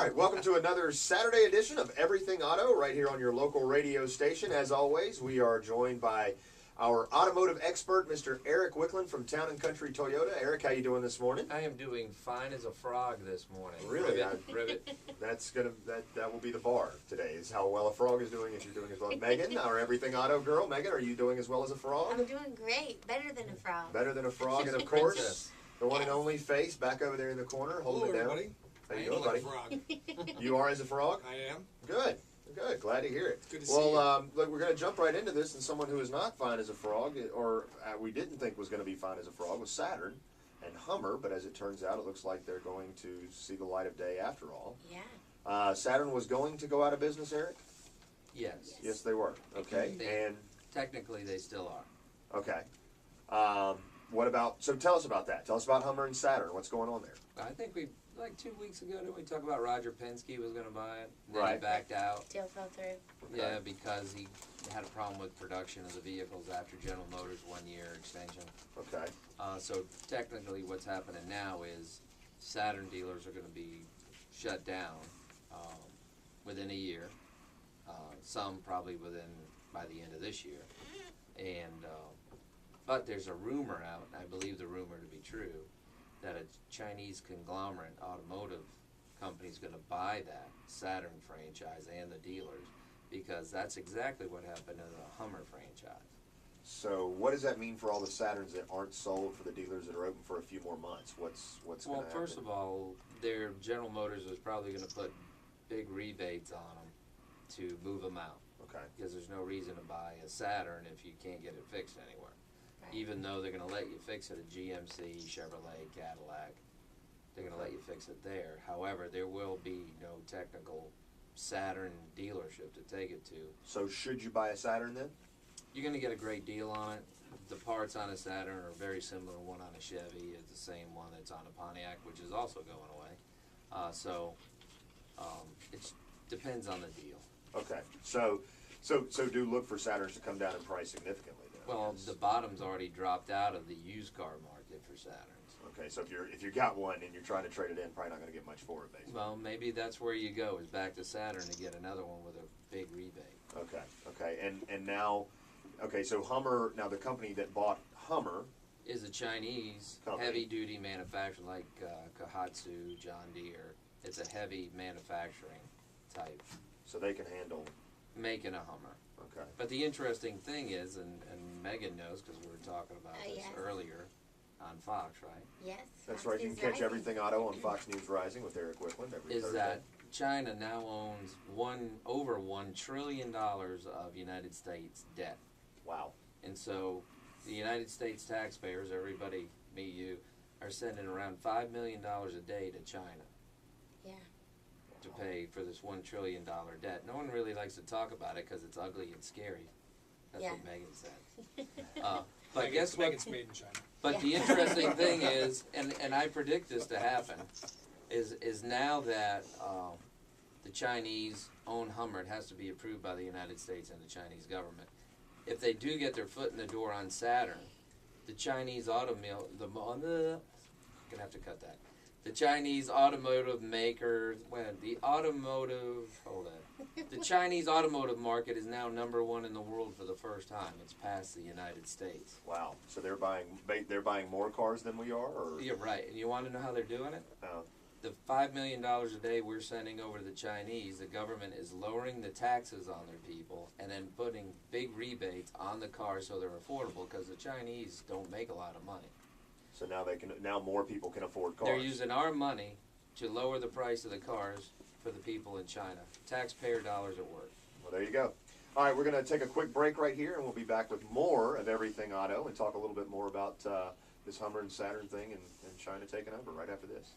right, welcome to another Saturday edition of Everything Auto right here on your local radio station. As always, we are joined by our automotive expert, Mr. Erick Wicklund from Town and Country Toyota. Erick, how you doing this morning? I am doing fine as a frog this morning. Really? Rivet. That will be the bar today, is how well a frog is doing if you're doing as well. Megan, our Everything Auto girl. Megan, are you doing as well as a frog? I'm doing great. Better than a frog. Better than a frog. She's And a of course, princess. the one and only Face back over there in the corner, holding it down. Everybody. How you I doing, am buddy? like a frog. You are as a frog? I am. Good. Good. Glad to hear it. Good to see you. Look, we're going to jump right into this, and someone who is not fine as a frog, or we didn't think was going to be fine as a frog, was Saturn and Hummer, but as it turns out, it looks like they're going to see the light of day after all. Yeah. Saturn was going to go out of business, Erick? Yes. Yes, they were. Okay. And Technically, they still are. okay. What about? So tell us about that. Tell us about Hummer and Saturn. What's going on there? I think like 2 weeks ago, didn't we talk about Roger Penske was going to buy it? Then Right. he backed out. Deal fell through. Yeah, because he had a problem with production of the vehicles after General Motors' 1 year extension. Okay. So technically what's happening now is Saturn dealers are going to be shut down within a year. Some probably by the end of this year. And but there's a rumor out, I believe the rumor to be true, that a Chinese conglomerate automotive company is going to buy that Saturn franchise and the dealers, because that's exactly what happened to the Hummer franchise. So what does that mean for all the Saturns that aren't sold, for the dealers that are open for a few more months? What's going to Well, happen? first of all, their General Motors was probably going to put big rebates on them to move them out, Okay. because there's no reason to buy a Saturn if you can't get it fixed anywhere. Right. Even though they're going to let you fix it at GMC, Chevrolet, Cadillac, they're going to let you fix it there. However, there will be no technical Saturn dealership to take it to. So should you buy a Saturn then? You're going to get a great deal on it. The parts on a Saturn are very similar to one on a Chevy. It's the same one that's on a Pontiac, which is also going away. It depends on the deal. Okay. So do look for Saturns to come down in price significantly then? I Well, guess. the bottom's already dropped out of the used car market for Saturns. Okay, so if you got one and you're trying to trade it in, probably not going to get much for it, basically. Well, maybe that's where you go, is back to Saturn to get another one with a big rebate. Okay, and now, okay, so Hummer, now the company that bought Hummer, Is a Chinese Company. heavy-duty manufacturer like Kohatsu, John Deere. It's a heavy manufacturing type, so they can handle. making a Hummer. Okay. But the interesting thing is, and Megan knows because we were talking about this yes. earlier on Fox, right? Yes. That's Fox right. You can News catch Rising. Everything Auto on Fox News Rising with Erick Wicklund every Is Thursday. that China now owns over $1 trillion of United States debt. Wow. And so the United States taxpayers, everybody, me, you, are sending around $5 million a day to China Yeah. to pay for this $1 trillion debt. No one really likes to talk about it because it's ugly and scary. That's Yeah. what Megan said. But guess what? Megan's made in China. But Yeah. the interesting thing is, and I predict this to happen, is now that the Chinese own Hummer, it has to be approved by the United States and the Chinese government. If they do get their foot in the door on Saturn, the Chinese gonna have to cut that. The Chinese automotive makers, the Chinese automotive market is now #1 in the world for the first time. It's past the United States. Wow. So they're buying more cars than we are, or You're right. And you want to know how they're doing it? no? The $5 million a day we're sending over to the Chinese, the government is lowering the taxes on their people and then putting big rebates on the cars so they're affordable, because the Chinese don't make a lot of money. So now more people can afford cars. They're using our money to lower the price of the cars for the people in China. Taxpayer dollars at work. Well, there you go. All right, we're going to take a quick break right here, and we'll be back with more of Everything Auto and talk a little bit more about this Hummer and Saturn thing and China taking over right after this.